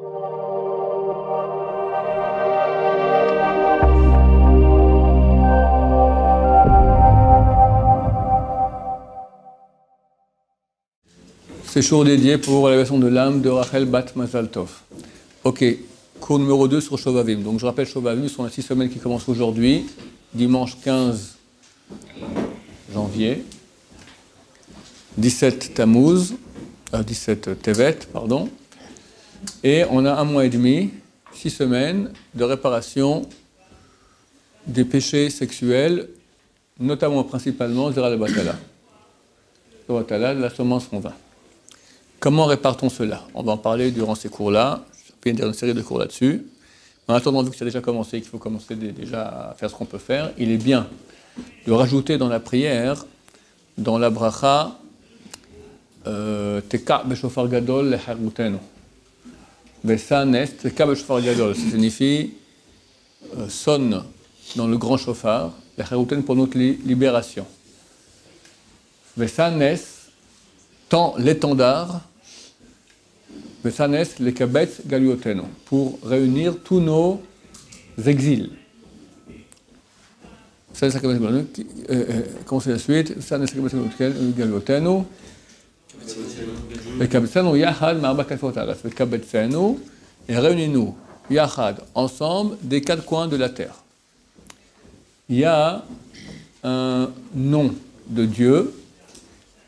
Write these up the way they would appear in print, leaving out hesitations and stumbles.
C'est jour dédié pour l'élévation de l'âme de Rachel Bat Mazal Tov. Ok, cours numéro 2 sur Shovavim. Donc je rappelle, Shovavim sont les 6 semaines qui commencent aujourd'hui, dimanche 15 janvier, 17 Tammuz, 17 Tevet, pardon. Et on a 1 mois et demi, 6 semaines de réparation des péchés sexuels, notamment principalement Zera al-Batala. Batala, la semence en vin. Comment répare-t-on cela? On va en parler durant ces cours-là. Je vais faire une série de cours là-dessus. En attendant, vu que ça a déjà commencé, qu'il faut commencer déjà à faire ce qu'on peut faire, il est bien de rajouter dans la prière, dans la bracha, Teka b'shofar gadol leharutenu. Vesa nes, Teka b'shofar gadol. Ça signifie sonne dans le grand chauffard, leharutenu pour notre libération. Vesa nes, tend l'étendard, Vesanes le kabetz galioteno, pour réunir tous nos exils. Comment c'est la suite? Vesanes le kabetz galioteno, le kabetzenu yachad marba kanfot aras, le kabetzenu, et réunis-nous yachad, ensemble, des 4 coins de la terre. Il y a un nom de Dieu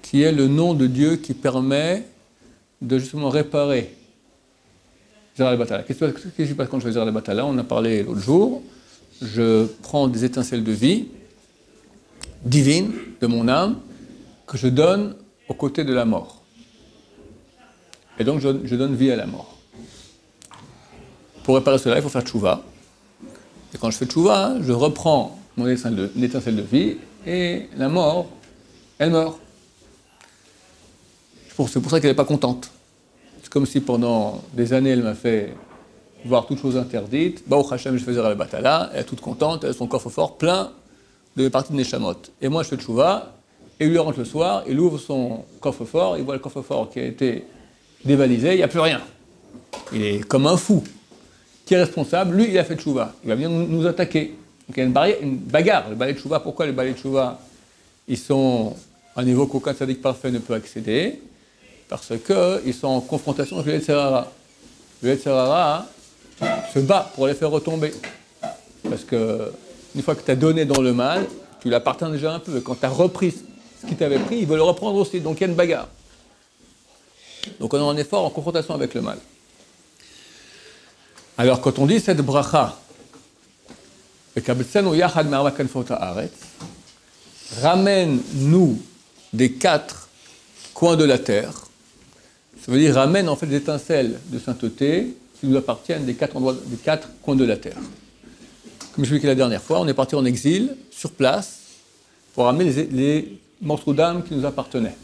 qui est le nom de Dieu qui permet de justement réparer Zera al-Batala. Qu'est-ce qui se passe quand je fais Zera al-Batala? On a parlé l'autre jour. Je prends des étincelles de vie divine de mon âme que je donne aux côtés de la mort. Et donc je donne vie à la mort. Pour réparer cela, il faut faire tchouva. Et quand je fais tchouva, je reprends mon étincelle de vie et la mort, elle meurt. C'est pour ça qu'elle n'est pas contente. C'est comme si pendant des années, elle m'a fait voir toutes choses interdites. Baruch Hashem, je faisais Zera al-Batala, elle est toute contente, elle a son coffre-fort plein de parties de Neshamot. Et moi, je fais tchouva, et lui rentre le soir, il ouvre son coffre-fort, il voit le coffre-fort qui a été dévalisé, il n'y a plus rien. Il est comme un fou. Qui est responsable? Lui, il a fait tchouva. Il va venir nous attaquer. Donc il y a une bagarre. Le balai de tchouva, pourquoi les balais de tchouva, ils sont à un niveau qu'aucun tzaddik parfait ne peut accéder? Parce qu'ils sont en confrontation avec le Yetzer Hara. Le Yetzer Hara se bat pour les faire retomber. Parce que une fois que tu as donné dans le mal, tu l'appartiens déjà un peu. Et quand tu as repris ce qu'il t'avait pris, il veut le reprendre aussi. Donc il y a une bagarre. Donc on est en effort, en confrontation avec le mal. Alors quand on dit cette bracha, ramène-nous des 4 coins de la terre. Ça veut dire ramène en fait des étincelles de sainteté qui nous appartiennent des 4 coins de la terre. Comme je l'ai expliqué la dernière fois, on est parti en exil, sur place, pour ramener les morceaux d'âme qui nous appartenaient.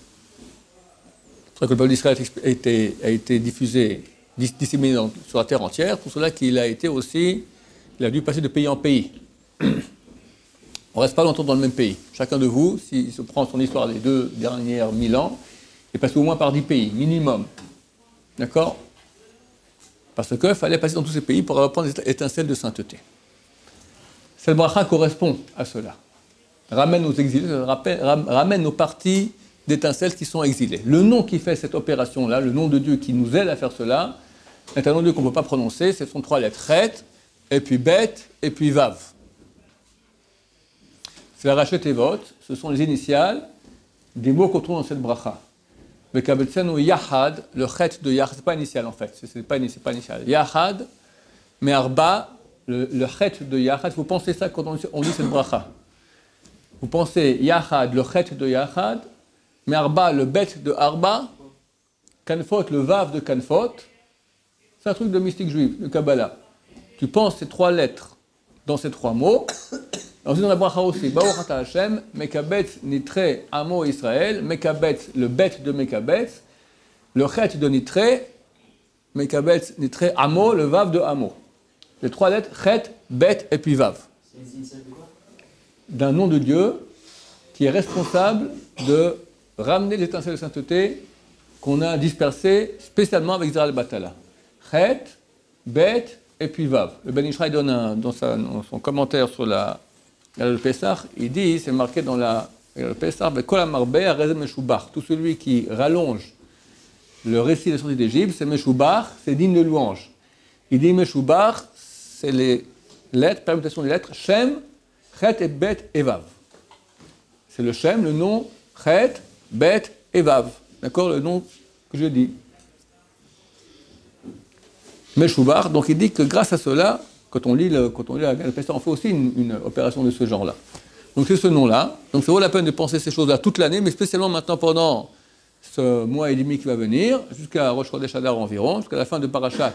C'est pour ça que le peuple d'Israël a été diffusé, disséminé sur la terre entière, pour cela qu'il a été aussi, il a dû passer de pays en pays. On ne reste pas longtemps dans le même pays. Chacun de vous, s'il se prend son histoire des 2 dernières 1000 ans, il passe au moins par 10 pays, minimum. D'accord? Parce qu'il fallait passer dans tous ces pays pour reprendre des étincelles de sainteté. Cette bracha correspond à cela. Ramène nos exilés, ramène nos parties d'étincelles qui sont exilées. Le nom qui fait cette opération-là, le nom de Dieu qui nous aide à faire cela, est un nom de Dieu qu'on ne peut pas prononcer, ce sont 3 lettres. Chet, et puis Bet, et puis Vav. C'est la Rachet Tevot, ce sont les initiales des mots qu'on trouve dans cette bracha. Vekabetzenu Yahad, le Chet de Yahad, c'est pas initial en fait, c'est pas initial. Yahad, mais Arba, le Chet de Yahad, vous pensez ça quand on dit cette bracha. Vous pensez Yahad, le Chet de Yahad, mais Arba, le Bet de Arba, Kanfot, le Vav de Kanfot, c'est un truc de mystique juif, de Kabbalah. Tu penses ces 3 lettres dans ces 3 mots. Ensuite, dans la bracha aussi, Baruch Ata Hashem, Mekabetz Nitre Amo Israël, Mekabetz, le Bet de Mekabetz, le Chet de Nitre, Mekabetz Nitre Amo, le Vav de Amo. Les 3 lettres, Chet, Bet et puis Vav. C'est les initiales de quoi? D'un nom de Dieu qui est responsable de ramener l'étincelle de sainteté qu'on a dispersée spécialement avec Zera al-Batala. Chet, Bet et puis Vav. Le Ben Ishraï donne dans son commentaire sur le Pessah, il dit, c'est marqué dans le Pessah, Kol HaMarbe Arezeh Meshubach. Tout celui qui rallonge le récit de la sortie d'Égypte, c'est Meshubach, c'est digne de louange. Il dit Meshubach, c'est les lettres, permutation des lettres, Shem, Chet et Bet et Vav. C'est le Shem, le nom, Chet, Bet et Vav. D'accord, le nom que je dis. Meshubach, donc il dit que grâce à cela, quand on lit le Pessah, on fait aussi une opération de ce genre-là. Donc c'est ce nom-là. Donc ça vaut la peine de penser ces choses-là toute l'année, mais spécialement maintenant pendant ce mois et demi qui va venir, jusqu'à Rosh Chodesh Adar environ, jusqu'à la fin de Parashat.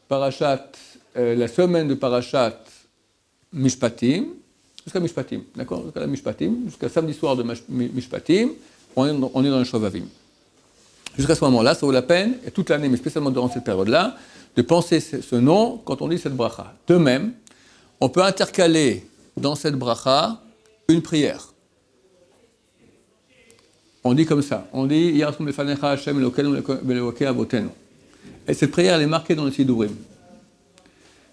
La semaine de Parashat Mishpatim, jusqu'à Mishpatim, d'accord, jusqu'à la Mishpatim, jusqu'à samedi soir de Mishpatim, on est dans le Shovavim. Jusqu'à ce moment-là, ça vaut la peine, et toute l'année, mais spécialement durant cette période-là, de penser ce nom quand on dit cette bracha. De même, on peut intercaler dans cette bracha une prière. On dit comme ça, on dit Yarasum lefanecha Hashem Elokeinu ve'Elokei avotenu. Et cette prière, elle est marquée dans le Sidurim.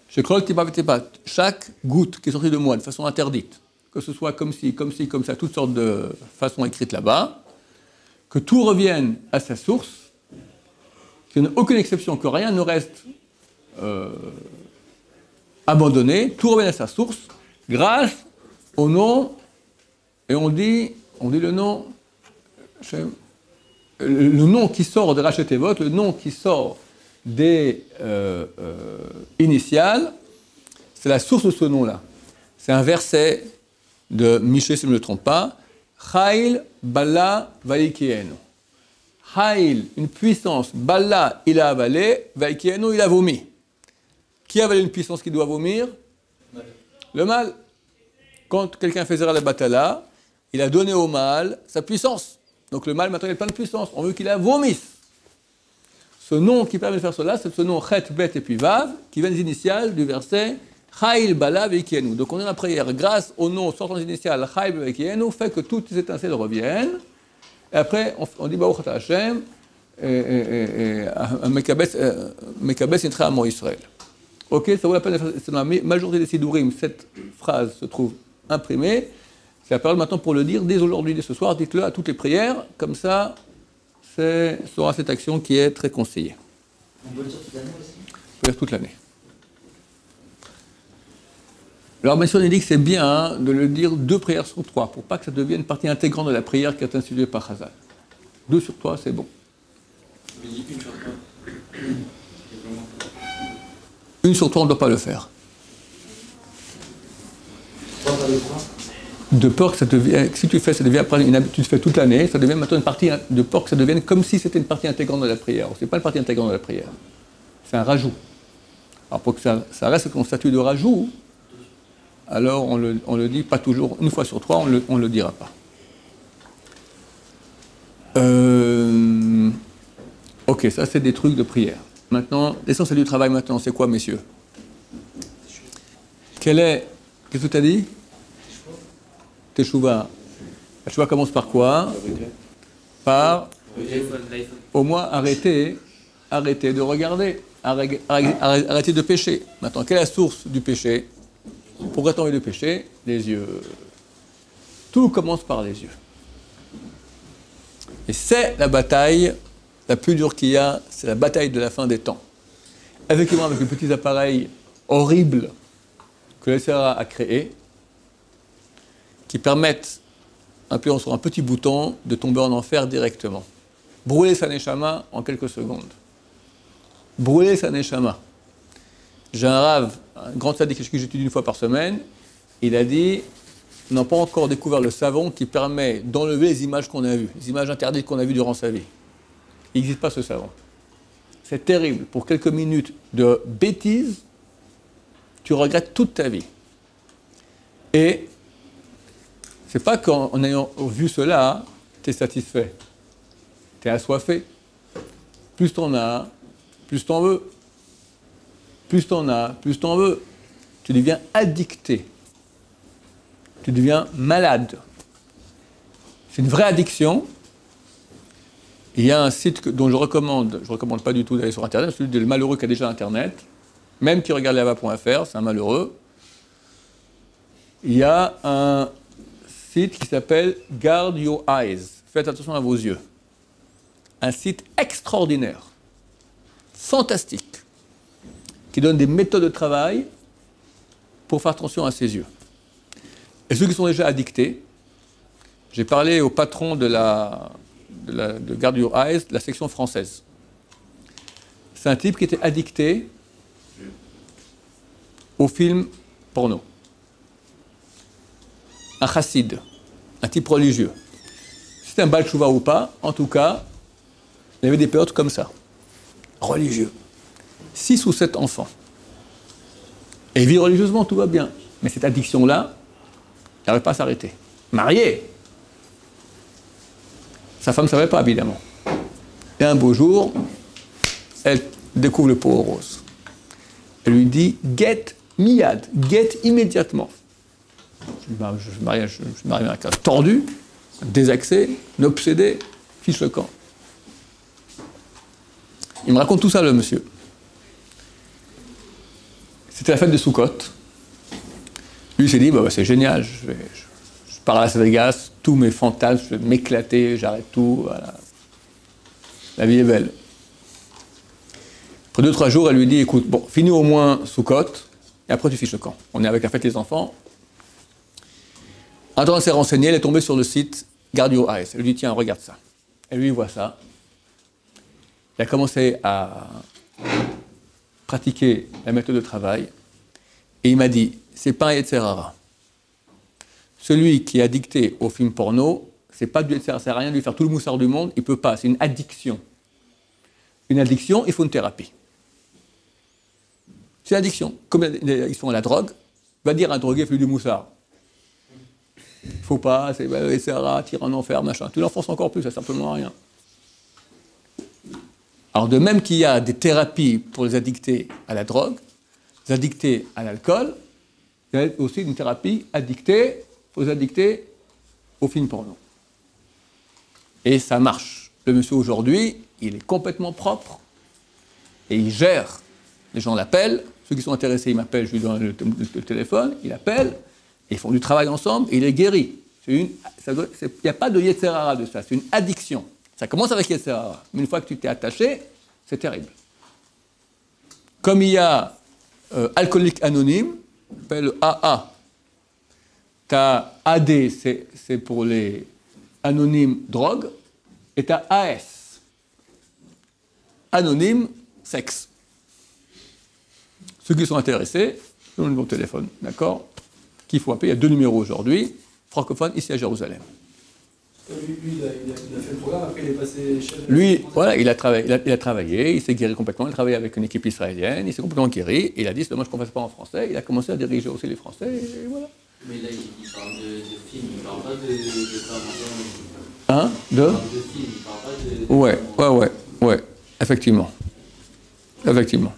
Chaque goutte qui est sortie de moi de façon interdite, que ce soit comme ci, comme ça, toutes sortes de façons écrites là-bas, que tout revienne à sa source, qu'il n'y ait aucune exception, que rien ne reste abandonné, tout revienne à sa source, grâce au nom, et on dit le nom, le nom qui sort de Rachet Evot, le nom qui sort des initiales, c'est la source de ce nom-là. C'est un verset de Michée, si je ne me trompe pas, Chail, Bala, Vaikienu. Chail, une puissance, Bala, il a avalé, Vaikienu, il a vomi. Qui a avalé une puissance qui doit vomir? Le mal. Quand quelqu'un fait Zera la Batala, il a donné au mal sa puissance. Donc le mal, maintenant, il a plein de puissance. On veut qu'il la vomisse. Ce nom qui permet de faire cela, c'est ce nom Chet, Bet et puis Vav, qui vient des initiales du verset Chail, Bala, Vaikienu. Donc on est dans la prière, grâce au nom sortant des initiales Chail, Bala, Vaikienu, fait que toutes les étincelles reviennent. Et après, on dit Baruch Ata Hashem, Mekabes Intra Amo Israël. Ok, ça vaut la peine de faire, c'est dans la majorité des Sidurim, cette phrase se trouve imprimée. C'est la parole maintenant pour le dire dès aujourd'hui, dès ce soir, dites-le à toutes les prières, comme ça, sera cette action qui est très conseillée. On peut le dire toute l'année aussi? On peut le dire toute l'année. Alors, bien sûr, on dit que c'est bien de le dire 2 prières sur 3, pour pas que ça devienne partie intégrante de la prière qui est instituée par Chazal. 2 sur 3, c'est bon. Une sur 3, on ne doit pas le faire. De peur que ça devienne, si tu fais, ça devient après une habitude, tu fais toute l'année, ça devient maintenant une partie, de peur que ça devienne comme si c'était une partie intégrante de la prière. Ce n'est pas une partie intégrante de la prière, c'est un rajout. Alors pour que ça reste comme statut de rajout, alors on le dit pas toujours, une fois sur 3, on le dira pas. Ok, ça c'est des trucs de prière. Maintenant, l'essentiel du travail maintenant, c'est quoi, messieurs? Qu'est-ce que tu as dit? Teshuva. La Teshuva commence par quoi? Par, au moins, arrêter de regarder, arrêter de pécher. Maintenant, quelle est la source du péché? Pourquoi tu as envie de pécher? Les yeux. Tout commence par les yeux. Et c'est la bataille la plus dure qu'il y a, c'est la bataille de la fin des temps. Effectivement, avec les petits appareils horribles que le SRA a créés, qui permettent, appuyant sur un petit bouton, de tomber en enfer directement. Brûler sa neshama en quelques secondes. Brûler sa neshama. J'ai un rave, un grand sadique que j'étudie une fois par semaine, il a dit, on n'a pas encore découvert le savon qui permet d'enlever les images qu'on a vues, les images interdites qu'on a vues durant sa vie. Il n'existe pas ce savon. C'est terrible. Pour quelques minutes de bêtises, tu regrettes toute ta vie. Et c'est pas qu'en ayant vu cela, tu es satisfait. Tu es assoiffé. Plus t'en as, plus t'en veux. Plus t'en as, plus t'en veux. Tu deviens addicté. Tu deviens malade. C'est une vraie addiction. Il y a un site dont je recommande pas du tout d'aller sur Internet, celui du malheureux qui a déjà Internet, même qui regarde lava.fr, c'est un malheureux. Il y a un site qui s'appelle Guard Your Eyes, faites attention à vos yeux. Un site extraordinaire, fantastique, qui donne des méthodes de travail pour faire attention à ses yeux. Et ceux qui sont déjà addictés, j'ai parlé au patron de Guard Your Eyes, de la section française. C'est un type qui était addicté aux films porno. Un chassid, un type religieux. Si c'était un Baal Tshuva ou pas, en tout cas, il y avait des périodes comme ça, religieux. 6 ou 7 enfants. Et il vit religieusement, tout va bien. Mais cette addiction-là, elle n'arrive pas à s'arrêter. Marié. Sa femme ne savait pas, évidemment. Et un beau jour, elle découvre le pot rose. Elle lui dit « Get miyad, get immédiatement ». Je suis marié avec un tordu, un désaxé, un obsédé, fiche le camp. Il me raconte tout ça, le monsieur. C'était la fête de Sukkot. Lui, il s'est dit, bah, c'est génial, je pars à Las Vegas, tous mes fantasmes, je vais m'éclater, j'arrête tout, voilà. La vie est belle. Après 2-3 jours, elle lui dit, écoute, bon, finis au moins Sukkot, et après tu fiches le camp. On est avec la fête des enfants. En train de s'est renseigné, elle est tombée sur le site Guard Your Eyes. Elle lui dit, tiens, regarde ça. Elle lui voit ça. Il a commencé à pratiquer la méthode de travail, et il m'a dit, c'est pas un Yetzer Hara. Celui qui est addicté au film porno, c'est pas du Yetzer Hara, ça sert à rien de lui faire tout le moussard du monde, il peut pas, c'est une addiction. Une addiction, il faut une thérapie. C'est une addiction. Comme ils font à la drogue, va dire à un drogué, fais du moussard. Il faut pas, c'est Yetzer Hara, tire en enfer, machin. Tu l'enfonces encore plus, ça sert simplement à rien. Alors de même qu'il y a des thérapies pour les addictés à la drogue, les addictés à l'alcool, il y a aussi une thérapie addictée pour les addictés au film porno. Et ça marche. Le monsieur aujourd'hui, il est complètement propre et il gère. Les gens l'appellent, ceux qui sont intéressés, ils m'appellent, je lui donne le téléphone, il appelle, et ils font du travail ensemble et il est guéri. Il n'y a pas de Yetzer Hara de ça, c'est une addiction. Ça commence avec Yetzer Hara, mais une fois que tu t'es attaché, c'est terrible. Comme il y a alcoolique anonyme, on appelle AA. Tu as AD, c'est pour les anonymes drogue, et tu as AS, anonyme sexe. Ceux qui sont intéressés, donnent le bon téléphone, d'accord? Qu'il faut appeler, il y a 2 numéros aujourd'hui, francophones, ici à Jérusalem. Lui, il a fait le programme, après il est passé chef de... Lui, voilà, il a travaillé, il s'est guéri complètement, il a travaillé avec une équipe israélienne, il s'est complètement guéri, et il a dit, c'est dommage qu'on ne fasse pas en français, il a commencé à diriger aussi les Français, et voilà. Mais là, il parle de films, il ne parle pas de femmes. Hein? Il parle de films, il ne parle pas de... Ouais, effectivement. Effectivement.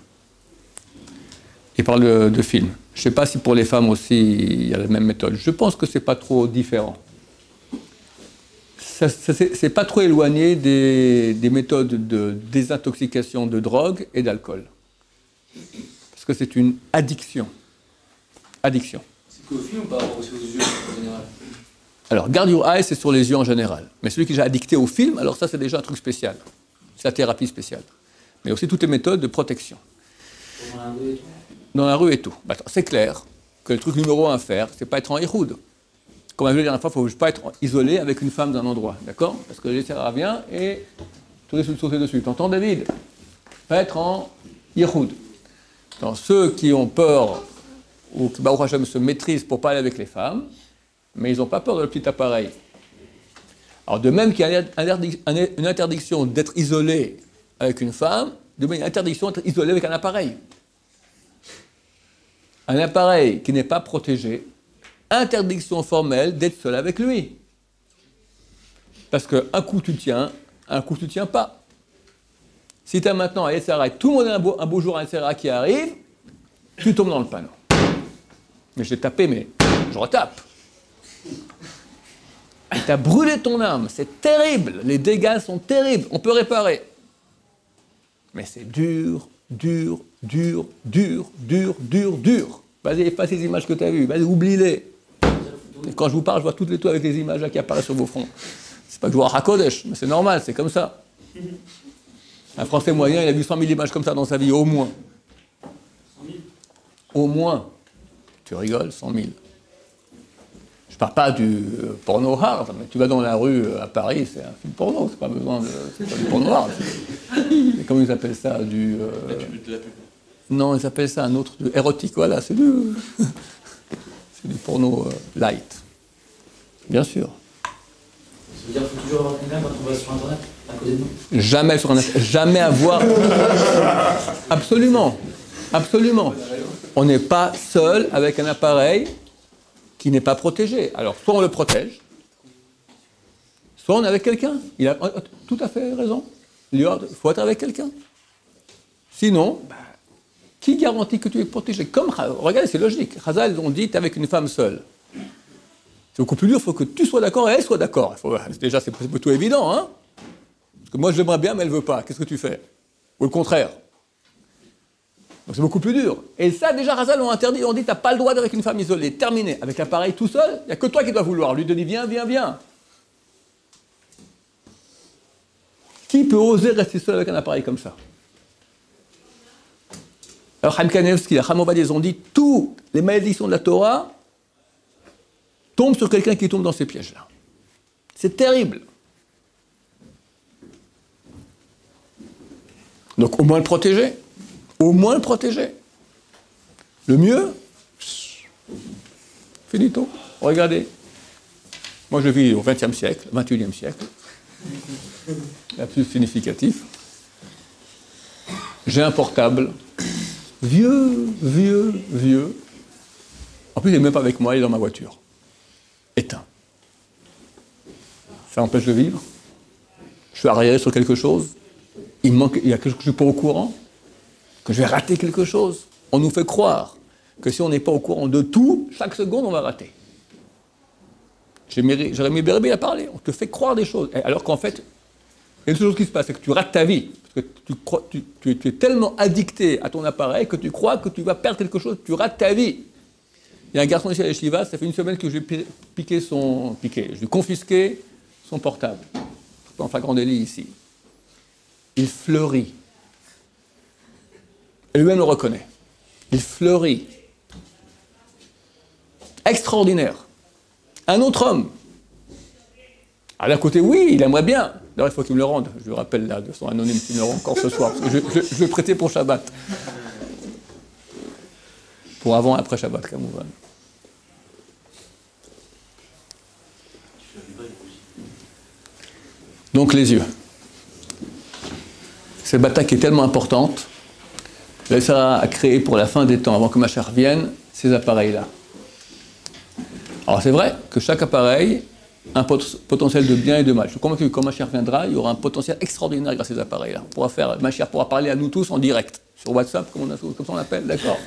Il parle de films. Je ne sais pas si pour les femmes aussi, il y a la même méthode. Je pense que ce n'est pas trop différent. C'est pas trop éloigné des méthodes de désintoxication de drogue et d'alcool. Parce que c'est une addiction. Addiction. C'est qu'au film ou par rapport aussi aux yeux en général? Alors, Guard Your Eyes, c'est sur les yeux en général. Mais celui qui est addicté au film, alors ça, c'est déjà un truc spécial. C'est la thérapie spéciale. Mais aussi toutes les méthodes de protection. Dans la rue et tout. Dans la rue et tout. Bah, c'est clair que le truc numéro 1 à faire, c'est pas être en Ihoud. Comme on a vu la dernière fois, il ne faut pas être isolé avec une femme d'un endroit, d'accord? Parce que le Yetzer vient et tout risque de sauter dessus. T'entends, David? Pas être en Ihoud. Dans ceux qui ont peur, ou qui, Baruch Hashem, se maîtrisent pour pas aller avec les femmes, mais ils n'ont pas peur de le petit appareil. Alors, de même qu'il y a une interdiction d'être isolé avec une femme, de même il y a une interdiction d'être isolé avec un appareil. Un appareil qui n'est pas protégé, interdiction formelle d'être seul avec lui. Parce qu'un coup tu tiens, un coup tu tiens pas. Si tu as maintenant un Yetzer Hara, tout le monde a un beau jour un Yetzer Hara qui arrive, tu tombes dans le panneau. Mais je l'ai tapé, mais je retape. Et tu as brûlé ton âme. C'est terrible. Les dégâts sont terribles. On peut réparer. Mais c'est dur, dur, dur, dur, dur, dur, dur. Vas-y, efface les images que tu as vues. Vas-y, oublie-les. Et quand je vous parle, je vois toutes les toits avec les images là qui apparaissent sur vos fronts. C'est pas que je vois Hakodesh, mais c'est normal, c'est comme ça. Un Français moyen, il a vu 100 000 images comme ça dans sa vie, au moins. 100 000 Au moins. Tu rigoles, 100 000. Je parle pas du porno hard, mais tu vas dans la rue à Paris, c'est un film porno, c'est pas besoin de... C'est pas du porno hard. Mais comment ils appellent ça du... La pub. Non, ils appellent ça un autre... érotique, voilà, c'est du... c'est du porno light. Bien sûr. Ça veut dire qu'il faut toujours avoir quelqu'un quand on va sur Internet, à côté de nous? Jamais sur un... Jamais avoir... Absolument. Absolument. On n'est pas seul avec un appareil qui n'est pas protégé. Alors, soit on le protège, soit on est avec quelqu'un. Il a tout à fait raison. Il faut être avec quelqu'un. Sinon, qui garantit que tu es protégé? Comme, regardez, c'est logique. Chazal, ils ont dit, tu es avec une femme seule. C'est beaucoup plus dur, il faut que tu sois d'accord et elle soit d'accord. Déjà, c'est plutôt évident, hein? Parce que moi, j'aimerais bien, mais elle ne veut pas. Qu'est-ce que tu fais? Ou le contraire. Donc c'est beaucoup plus dur. Et ça, déjà, Chazal l'ont interdit. Ils ont dit, tu n'as pas le droit d'être avec une femme isolée. Terminé. Avec l'appareil tout seul, il n'y a que toi qui dois vouloir. Lui te dit, viens, viens, viens. Qui peut oser rester seul avec un appareil comme ça? Alors, Chaim Kanevski, la Chaim Ovadia, ils ont dit, toutes les malédictions de la Torah tombent sur quelqu'un qui tombe dans ces pièges-là. C'est terrible. Donc, au moins le protéger. Au moins le protéger. Le mieux, finito. Regardez. Moi, je vis au XXe siècle, XXIe siècle. La plus significatif. J'ai un portable. Vieux. En plus, il n'est même pas avec moi, il est dans ma voiture. Éteint. Ça empêche de vivre. Je suis arriéré sur quelque chose. Il y a quelque chose que je ne suis pas au courant. Que je vais rater quelque chose. On nous fait croire que si on n'est pas au courant de tout, chaque seconde, on va rater. Jérémy Berbi a parlé. On te fait croire des choses. Alors qu'en fait, il y a une chose qui se passe, c'est que tu rates ta vie. Parce que tu es tellement addicté à ton appareil que tu crois que tu vas perdre quelque chose, tu rates ta vie. Il y a un garçon ici à l'Eshiva, ça fait une semaine que je lui ai je lui ai confisqué son portable. En flagrant délit ici. Il fleurit. Et lui-même le reconnaît. Il fleurit. Extraordinaire. Un autre homme. À l'à côté, oui, il aimerait bien. D'ailleurs, il faut qu'il me le rende. Je lui rappelle là, de son anonyme qu'il me le rend encore ce soir. Parce que je vais prêter pour Shabbat. Pour avant et après Shabbat, Kamouvan. Donc les yeux. Cette bataille qui est tellement importante, le Sarah a créé pour la fin des temps, avant que Mashiach vienne, ces appareils-là. Alors c'est vrai que chaque appareil a un potentiel de bien et de mal. Je suis convaincu que quand Mashiach viendra, il y aura un potentiel extraordinaire grâce à ces appareils-là. Mashiach pourra parler à nous tous en direct, sur WhatsApp, comme ça on l'appelle, d'accord.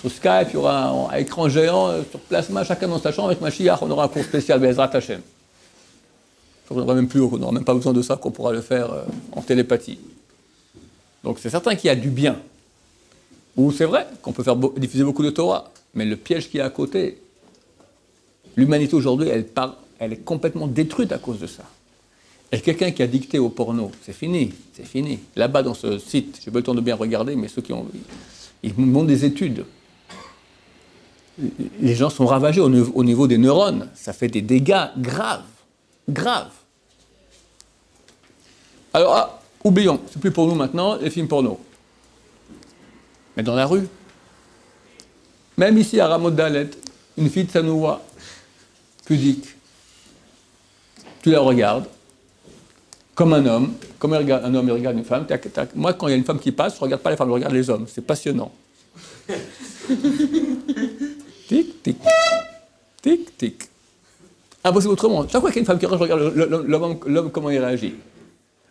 Sur Skype, il y aura un écran géant, sur Plasma, chacun dans sa chambre, avec Mashiach, on aura un cours spécial, Bezrat Hashem. On n'aura même pas besoin de ça, qu'on pourra le faire en télépathie. Donc c'est certain qu'il y a du bien. Ou c'est vrai qu'on peut diffuser beaucoup de Torah, mais le piège qu'il y a à côté, l'humanité aujourd'hui, elle est complètement détruite à cause de ça. Et quelqu'un qui a dicté au porno, c'est fini. Là-bas dans ce site, j'ai pas le temps de bien regarder, mais ceux qui ont... Ils montrent des études. Les gens sont ravagés au niveau des neurones. Ça fait des dégâts graves. Alors, oublions, c'est plus pour nous maintenant, les films porno. Mais dans la rue, même ici à Ramot Dalet, une fille de Sanoua, pudique, tu la regardes, comme un homme, comme un homme regarde une femme. Moi, quand il y a une femme qui passe, je ne regarde pas les femmes, je regarde les hommes. C'est passionnant. Tic, tic, tic, tic. Impossible autrement. Chaque fois qu'il y a une femme qui regarde, je regarde l'homme comment il réagit.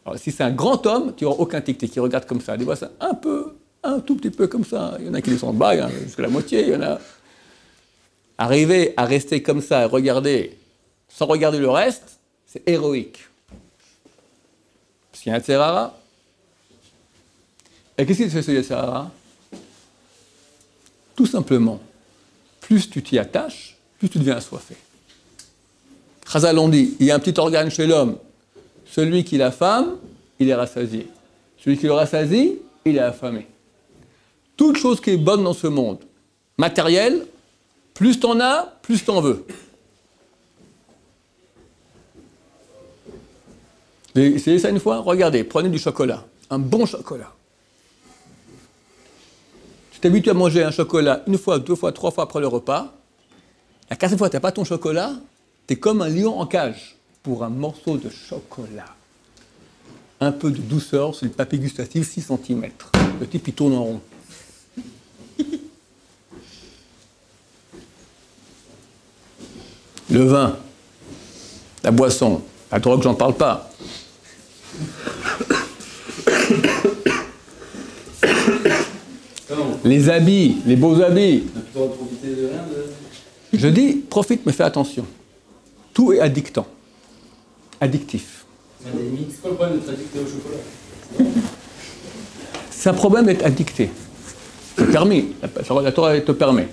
Alors, si c'est un grand homme, tu n'auras aucun tic-tic, il regarde comme ça. Des fois, c'est un tout petit peu comme ça. Il y en a qui descendent bas, jusqu'à la moitié. Il y en a. Arriver à rester comme ça, à regarder sans regarder le reste, c'est héroïque. Parce qu'il y a un Yetzer Hara. Et qu'est-ce qu'il fait ce Yetzer Hara? Tout simplement, plus tu t'y attaches, plus tu deviens assoiffé. Chazal on dit, il y a un petit organe chez l'homme, celui qui l'affame, il est rassasié. Celui qui le rassasie, il est affamé. Toute chose qui est bonne dans ce monde, matériel, plus t'en as, plus t'en veux. Vous avez essayé ça une fois? Regardez, prenez du chocolat, un bon chocolat. Tu t'habitues à manger un chocolat une fois, deux fois, trois fois après le repas. La quatrième fois, tu n'as pas ton chocolat, tu es comme un lion en cage pour un morceau de chocolat. Un peu de douceur sur le papier gustatif, 6 cm. Le type, il tourne en rond. Le vin, la boisson, la drogue, j'en parle pas. Les habits, les beaux habits. Je dis, profite, mais fais attention. Tout est addictant. Addictif. C'est quoi le problème d'être addicté au chocolat? C'est un problème d'être addicté. C'est permis. La Torah te permet.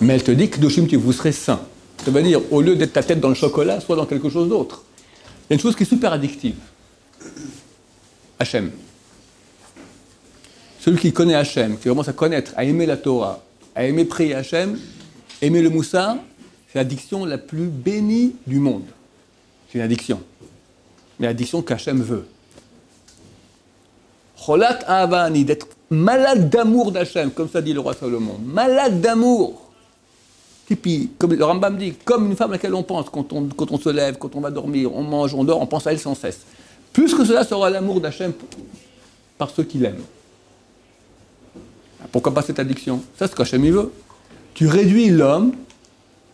Mais elle te dit que Doshim, vous serez sain. Ça veut dire, au lieu d'être ta tête dans le chocolat, soit dans quelque chose d'autre. Il y a une chose qui est super addictive. Hachem. Celui qui connaît Hachem, qui commence à connaître, à aimer la Torah, à aimer prier Hachem, aimer le Moussar, c'est l'addiction la plus bénie du monde. C'est une addiction. Mais l'addiction qu'Hachem veut. Cholat Ahavani, d'être malade d'amour d'Hachem, comme ça dit le roi Salomon. Malade d'amour. Tipi, comme le Rambam dit, comme une femme à laquelle on pense quand on se lève, quand on va dormir, on mange, on dort, on pense à elle sans cesse. Plus que cela sera l'amour d'Hachem par ceux qui l'aiment. Pourquoi pas cette addiction? Ça, c'est ce qu'Hachem il veut. Tu réduis l'homme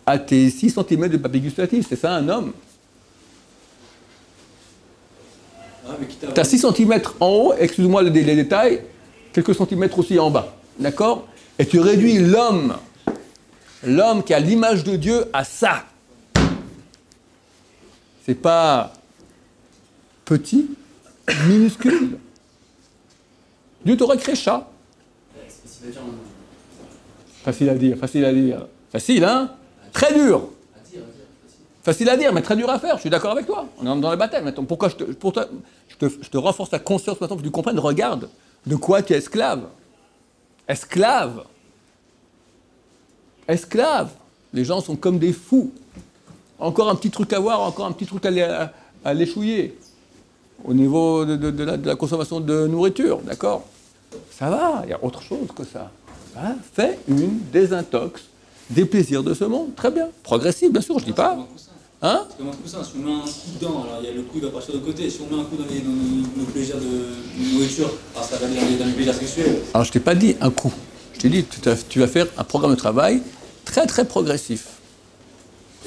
à tes 6 cm de papier gustatif. C'est ça un homme. Tu as 6 cm en haut, excuse-moi les détails, quelques centimètres aussi en bas. D'accord? Et tu réduis l'homme qui a l'image de Dieu à ça. C'est pas petit, minuscule. Dieu t'aurait créé chat. Facile à dire, facile à dire. Facile, hein? Très dur. Facile à dire, mais très dur à faire. Je suis d'accord avec toi. On est dans les baptêmes. Attends, pourquoi je te renforce ta conscience maintenant pour que tu comprennes? Regarde, de quoi tu es esclave. Esclave. Esclave. Les gens sont comme des fous. Encore un petit truc à voir, encore un petit truc à l'échouiller. Au niveau de la consommation de nourriture, d'accord? Ça va, il y a autre chose que ça. Hein? Fais une désintox des plaisirs de ce monde. Très bien. Progressif, bien sûr, je ne dis pas. Hein? C'est comme un coussin. Si on met un coup dedans, alors il y a le coup, il va partir de côté. Si on met un coup dans nos plaisirs de nourriture, alors ça va aller dans les plaisirs sexuels. Alors, je ne t'ai pas dit un coup. Je t'ai dit, tu vas faire un programme de travail très, très progressif.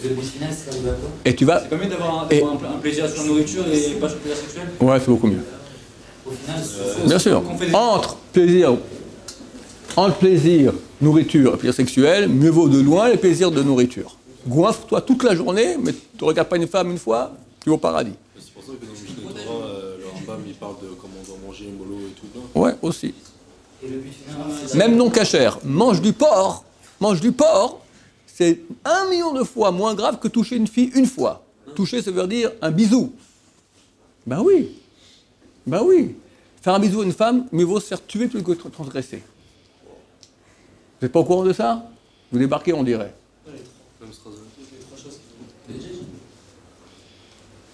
Et le but final, c'est arriver à quoi? Et tu vas... C'est combien d'avoir un plaisir sur la nourriture et pas sur le plaisir sexuel? Ouais, c'est beaucoup mieux. Au final, Bien sûr. Entre plaisir, nourriture et plaisir sexuel, mieux vaut de loin les plaisirs de nourriture. Goinfre-toi toute la journée, mais tu ne regardes pas une femme une fois, tu es au paradis. C'est pour ça que dans le Mishneh Torah, le Rambam, il parle de comment on doit manger mollo et tout. Ouais, aussi. et le but final, Même non cachère. Mange du porc, c'est 1 million de fois moins grave que toucher une fille une fois. Toucher, ça veut dire un bisou. Ben oui. Ben oui. Faire un bisou à une femme, mieux vaut se faire tuer plutôt que transgresser. Vous n'êtes pas au courant de ça? Vous débarquez, on dirait.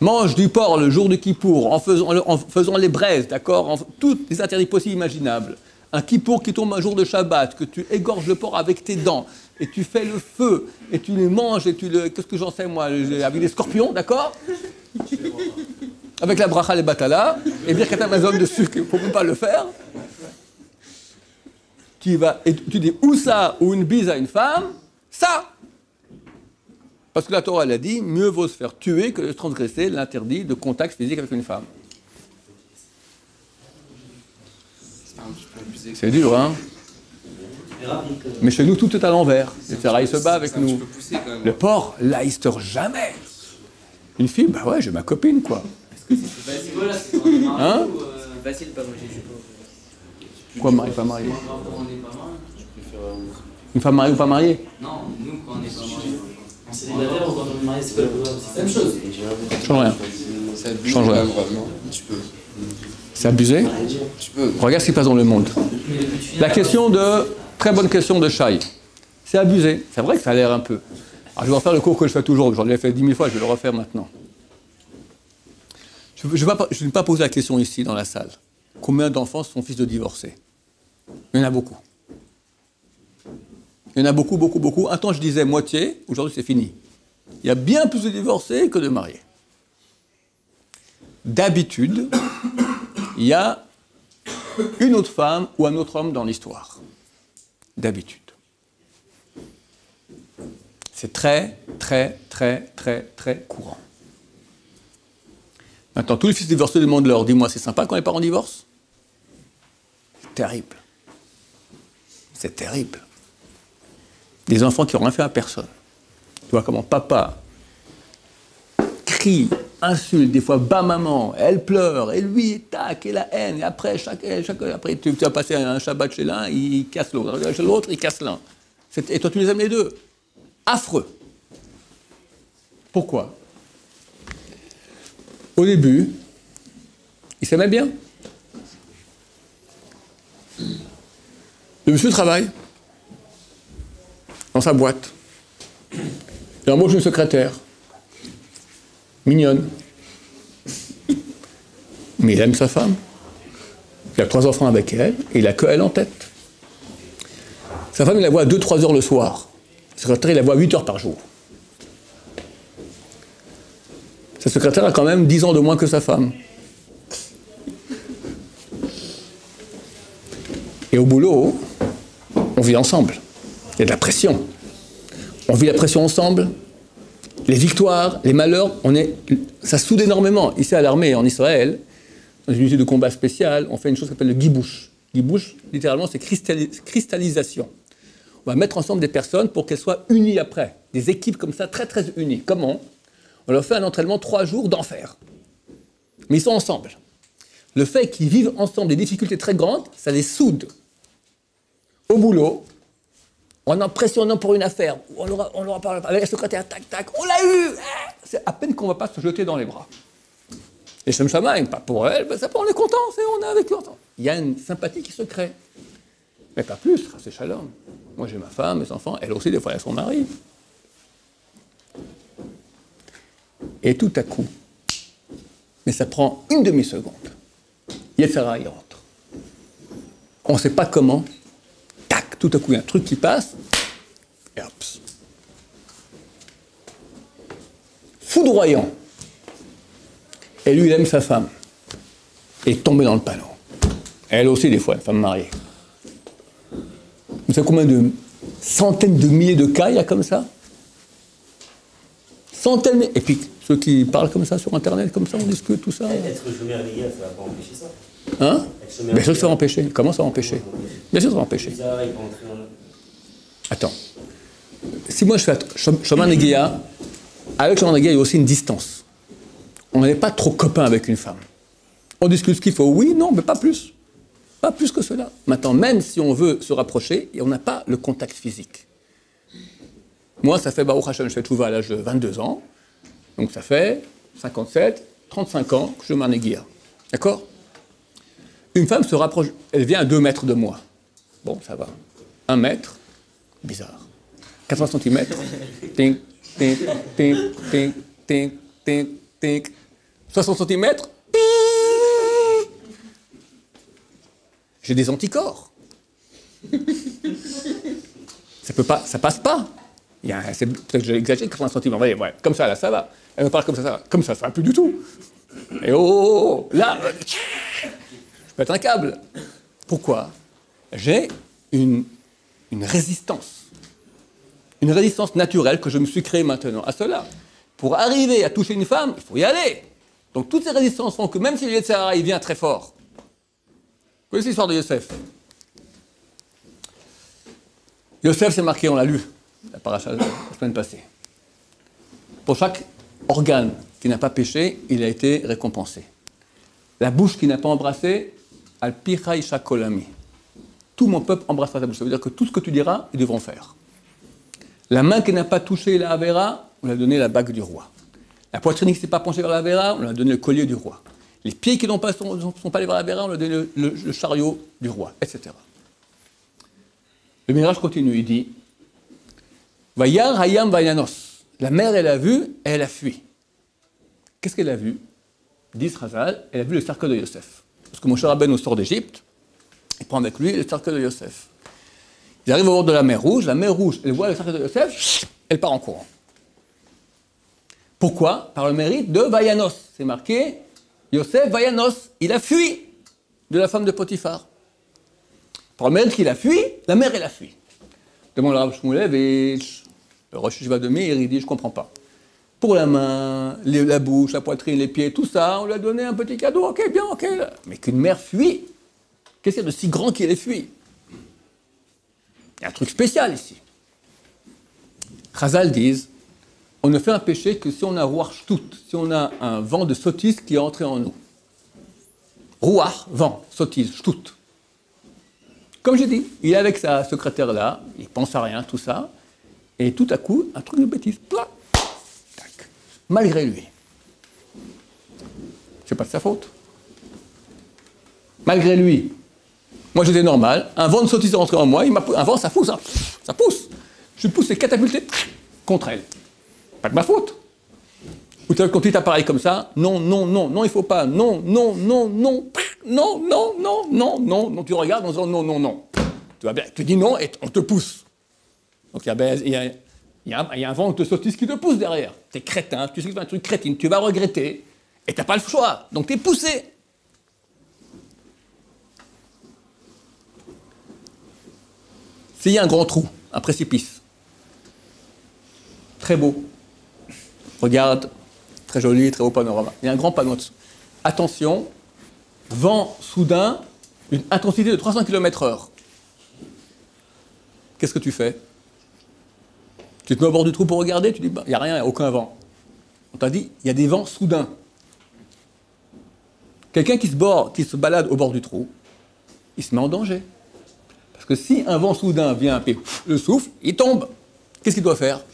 Mange du porc le jour de Kippour, en faisant les braises, d'accord? Tous les interdits possibles imaginables. Un Kippour qui tombe un jour de Shabbat, que tu égorges le porc avec tes dents, et tu fais le feu, et tu le manges, et qu'est-ce que j'en sais moi, avec des scorpions, d'accord? Avec la bracha les batala, et bien Birkat Amazon dessus, il ne faut même pas le faire. Tu dis ou ça, ou une bise à une femme, ça! Parce que la Torah, elle a dit, mieux vaut se faire tuer que de transgresser l'interdit de contact physique avec une femme. C'est dur, hein? Mais chez nous, tout est à l'envers. Le Ferraille se bat avec nous. Le porc, là, il se jamais. Une fille, bah ouais, j'ai ma copine, quoi. Voilà, c'est quand on est marié Hein? ou, C'est facile, pas moi, je sais pas. Quoi, marié, pas marié? quand on n'est pas marié? Une femme mariée ou pas mariée? Non, nous quand on n'est pas marié. En célibataire ou quand on est marié, c'est quoi le problème? C'est la même chose. Change rien. Ça abuse Change rien. vraiment. Tu peux. C'est abusé? Tu peux. Regarde ce qui se passe dans le monde. La question de... Très bonne question de Shai. C'est abusé. C'est vrai que ça a l'air un peu. Alors, je vais refaire le cours que je fais toujours. J'en ai fait 10 000 fois, je vais le refaire maintenant. Je ne vais pas poser la question ici, dans la salle. Combien d'enfants sont fils de divorcés? Il y en a beaucoup. Il y en a beaucoup, beaucoup, beaucoup. Un temps, je disais moitié. Aujourd'hui, c'est fini. Il y a bien plus de divorcés que de mariés. D'habitude, il y a une autre femme ou un autre homme dans l'histoire. D'habitude. C'est très, très, très, très, très courant. Maintenant, tous les fils divorcés demandent-leur, dis-moi, c'est sympa quand les parents divorcent? C'est terrible. C'est terrible. Des enfants qui n'ont rien fait à personne. Tu vois comment papa crie, insulte, des fois bat maman, elle pleure, et lui, tac, et la haine, et après, après tu vas passer un Shabbat chez l'un, il casse l'autre, chez l'autre, il casse l'un. Et toi, tu les aimes les deux. Affreux. Pourquoi? Au début, ils s'aimaient bien. Le monsieur travaille dans sa boîte. Il embauche une secrétaire. Mignonne. Mais il aime sa femme. Il a 3 enfants avec elle, et il a que elle en tête. Sa femme, il la voit à 2-3 heures le soir. Sa secrétaire, il la voit 8 heures par jour. Sa secrétaire a quand même 10 ans de moins que sa femme. Et au boulot, on vit ensemble. Il y a de la pression. On vit la pression ensemble. Les victoires, les malheurs, ça soude énormément. Ici à l'armée, en Israël, dans une unité de combat spéciale, on fait une chose qui s'appelle le gibouche. Gibouche, littéralement, c'est cristallisation. On va mettre ensemble des personnes pour qu'elles soient unies après. Des équipes comme ça, très très unies. Comment? On leur fait un entraînement 3 jours d'enfer. Mais ils sont ensemble. Le fait qu'ils vivent ensemble des difficultés très grandes, ça les soude. Au boulot, en impressionnant pour une affaire, on l'aura parlé avec la secrétaire, tac, tac, on l'a eu. C'est à peine qu'on ne va pas se jeter dans les bras. Et Shem Shamaim, pas pour elle, ben ça, on est content, on a vécu ensemble. Il y a une sympathie qui se crée. Mais pas plus, c'est shalom. Moi j'ai ma femme, mes enfants, elle aussi des fois elle a son mari. Et tout à coup, mais ça prend une demi-seconde, Yetzirah il rentre. On ne sait pas comment, tac, tout à coup il y a un truc qui passe, et hop. Foudroyant. Et lui il aime sa femme. Et est tombé dans le panneau. Elle aussi des fois, une femme mariée. Vous savez combien de centaines de milliers de cas il y a comme ça? Centaines, et puis ceux qui parlent comme ça sur Internet, comme ça, on discute, tout ça. Être chômeur légal, ça va pas empêcher ça. Hein? Bien sûr que ça va empêcher. Comment ça va empêcher? Bien sûr que ça va empêcher. Attends. Si moi je fais Shomer Negiah, avec Shomer Negiah, il y a aussi une distance. On n'est pas trop copains avec une femme. On discute ce qu'il faut. Oui, non, mais pas plus. Pas plus que cela. Maintenant, même si on veut se rapprocher, on n'a pas le contact physique. Moi, ça fait, Baruch Hashem, je fais Tchouva à l'âge de 22 ans. Donc ça fait 57, 35 ans que je m'en ai. D'accord? Une femme se rapproche, elle vient à 2 mètres de moi. Bon, ça va. 1 mètre, bizarre. 80 cm, ting, ting, ting, ting, ting, ting, ting. 60 cm, j'ai des anticorps. Ça passe pas. Peut-être que j'ai exagéré, 80 cm. Ouais, comme ça, là, ça va. Elle me parle comme ça. Comme ça va plus du tout. Et là, je pète un câble. Pourquoi? J'ai une résistance. Une résistance naturelle que je me suis créée maintenant à cela. Pour arriver à toucher une femme, il faut y aller. Donc toutes ces résistances font que même si le Yetzirah, il vient très fort. Vous connaissez l'histoire de Yosef? Yosef, c'est marqué, on l'a lu, la paracha la semaine passée. Pour chaque organe qui n'a pas péché, il a été récompensé. La bouche qui n'a pas embrassé, al-picha isha kolami. Tout mon peuple embrassera ta bouche. Ça veut dire que tout ce que tu diras, ils devront faire. La main qui n'a pas touché la Avera, on lui a donné la bague du roi. La poitrine qui ne s'est pas penchée vers la Avera, on lui a donné le collier du roi. Les pieds qui sont pas allés vers la Avera, on lui a donné le chariot du roi, etc. Le Midrash continue, il dit Vayar hayam vayanos. La mère, elle a vu et elle a fui. Qu'est-ce qu'elle a vu? Dit Chazal, elle a vu le cercueil de Yosef. Parce que Moshe Rabbeinu sort d'Égypte, il prend avec lui le cercueil de Yosef. Ils arrivent au bord de la mer Rouge, elle voit le cercueil de Yosef, elle part en courant. Pourquoi? Par le mérite de Vayanos. C'est marqué, Yosef Vayanos, il a fui de la femme de Potiphar. Par le mérite qu'il a fui, la mère, elle a fui. Demande le Rav Shmuel et le Rosh Yeshiva de Meir, il dit, je ne comprends pas. Pour la main, la bouche, la poitrine, les pieds, tout ça, on lui a donné un petit cadeau, ok, bien, ok. Mais qu'une mère fuit, qu'est-ce qu'il y a de si grand qu'il ait fui? Il y a un truc spécial ici. Chazal disent, on ne fait un péché que si on a Ruach Shtut, si on a un vent de sottise qui est entré en nous. Ruach, vent, sottise, Shtut. Comme j'ai dit, il est avec sa secrétaire-là, il pense à rien, tout ça, et tout à coup, un truc de bêtise, plat, tac, malgré lui. C'est pas de sa faute. Malgré lui, moi j'étais normal, un vent de sottise est rentré en moi, un vent ça pousse, hein, ça pousse. Je pousse et catapulté contre elle. Pas de ma faute. Ou tu as quand tu t'appareilles comme ça, non, non, non, non, il faut pas, non, non, non, non, non, non, non, non, non, non, tu regardes en disant non, non, non. Tu vas bien, tu dis non et on te pousse. Donc il y a un vent de sottise qui te pousse derrière. T'es crétin, tu sais que c'est un truc crétine, tu vas regretter et t'as pas le choix, donc t'es poussé. S'il y a un grand trou, un précipice, très beau, regarde, très joli, très beau panorama, il y a un grand panneau dessus. Attention, vent soudain, une intensité de 300 km/h. Qu'est-ce que tu fais? Tu te mets au bord du trou pour regarder, tu dis, il n'y a rien, il n'y a aucun vent. On t'a dit, il y a des vents soudains. Quelqu'un qui se balade au bord du trou, il se met en danger. Parce que si un vent soudain vient et le souffle, il tombe. Qu'est-ce qu'il doit faire?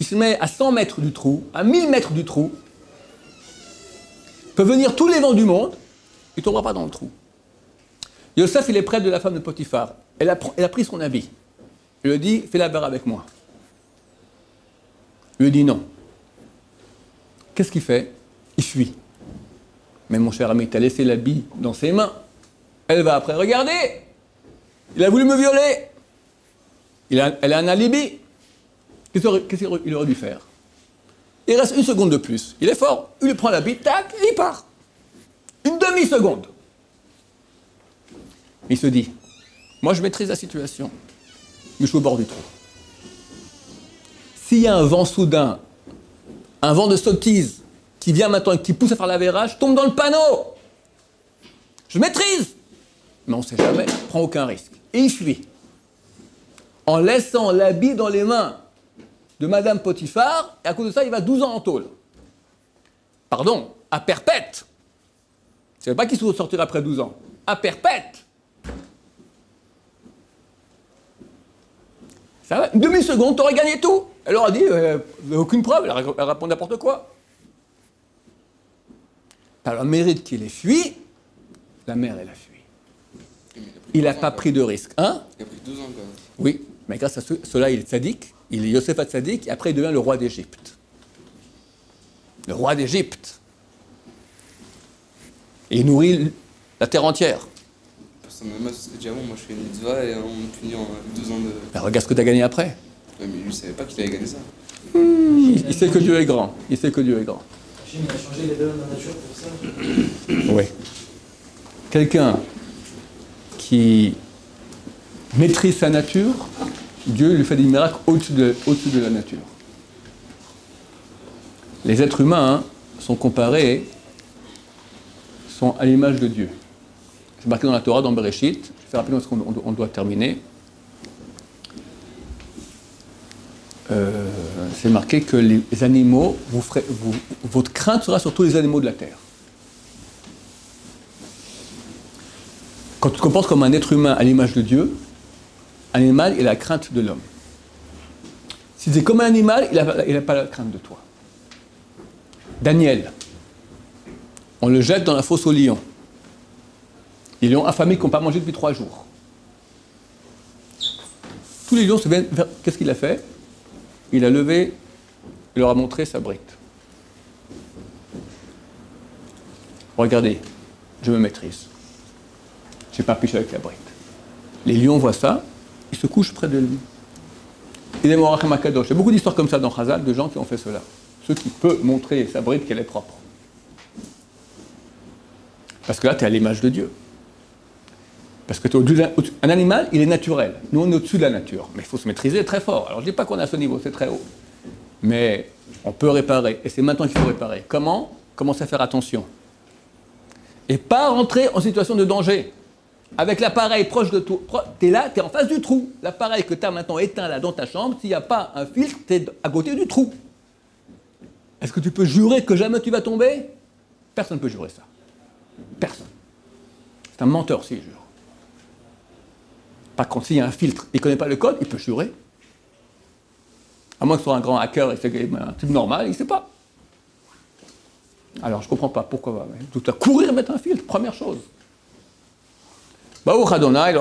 Il se met à 100 mètres du trou, à 1000 mètres du trou. Peut venir tous les vents du monde, il ne tombera pas dans le trou. Yosef, il est près de la femme de Potiphar. Elle a pris son habit. Il lui dit, fais la barre avec moi. Il lui dit non. Qu'est-ce qu'il fait? Il fuit. Mais mon cher ami, tu as laissé l'habit dans ses mains. Elle va après regarder. Il a voulu me violer. Elle a un alibi. Qu'est-ce qu'il aurait dû faire? Il reste une seconde de plus. Il est fort. Il lui prend l'habit, tac, et il part. Une demi-seconde. Il se dit, moi je maîtrise la situation, mais je suis au bord du trou. S'il y a un vent soudain, un vent de sottise qui vient maintenant et qui pousse à faire l'avérage, tombe dans le panneau. Je maîtrise. Mais on ne sait jamais, prend aucun risque. Et il fuit. En laissant l'habit dans les mains de Madame Potiphar, et à cause de ça, il va 12 ans en tôle. Pardon, à perpète. Je ne sais pas qui se sortira après 12 ans. À perpète. Ça va, une demi-seconde, t'aurais gagné tout. Elle leur a dit, aucune preuve, elle répond n'importe quoi. Par le mérite qu'il ait fui, la mère, elle a fui. Il n'a pas pris de risque. Hein? Il a pris 12 ans quand même. Oui, mais grâce à cela, il est tzaddik, il est Yosef Hatzadik, et après il devient le roi d'Égypte. Le roi d'Égypte. Et il nourrit la terre entière. Personnellement, c'est ce que j'ai avant, moi je fais une mitzvah et on me punit en 12 ans de... Ben, regarde ce que tu as gagné après. Ouais, mais lui, il savait pas qu'il avait gagné ça. Il sait que Dieu est grand. Il sait que Dieu est grand. Hachem, il a changé les lois de la nature pour ça. Oui. Quelqu'un qui maîtrise sa nature, Dieu lui fait des miracles au-dessus de la nature. Les êtres humains sont comparés, sont à l'image de Dieu. C'est marqué dans la Torah, dans Bereshit. Je vais faire rapidement parce qu'on doit terminer. c'est marqué que les animaux, votre crainte sera sur tous les animaux de la terre. Quand tu te comportes comme un être humain à l'image de Dieu, un animal, il a la crainte de l'homme. Si tu es comme un animal, il n'a pas la crainte de toi. Daniel, on le jette dans la fosse aux lions. Les lions affamés qui n'ont pas mangé depuis 3 jours. Tous les lions se viennent vers... Qu'est-ce qu'il a fait? Il a levé, il leur a montré sa bride. Regardez, je me maîtrise. Je n'ai pas piché avec la bride. Les lions voient ça, ils se couchent près de lui. Il est mort à Makadosh. Il y a beaucoup d'histoires comme ça dans Chazal, de gens qui ont fait cela. Ceux qui peuvent montrer sa bride qu'elle est propre. Parce que là, tu es à l'image de Dieu. Parce que un animal, il est naturel. Nous, on est au-dessus de la nature. Mais il faut se maîtriser très fort. Alors, je ne dis pas qu'on est à ce niveau, c'est très haut. Mais on peut réparer. Et c'est maintenant qu'il faut réparer. Comment? Commencer à faire attention. Et pas rentrer en situation de danger. Avec l'appareil proche de toi. Tu es là, tu es en face du trou. L'appareil que tu as maintenant éteint là dans ta chambre, s'il n'y a pas un filtre, tu es à côté du trou. Est-ce que tu peux jurer que jamais tu vas tomber? Personne ne peut jurer ça. Personne. C'est un menteur s'il jure. Par contre, s'il y a un filtre, il ne connaît pas le code, il peut jurer. À moins que ce soit un grand hacker et c'est un type normal, il ne sait pas. Alors, je ne comprends pas pourquoi. Tu dois courir mettre un filtre, première chose. Baruch Adonai,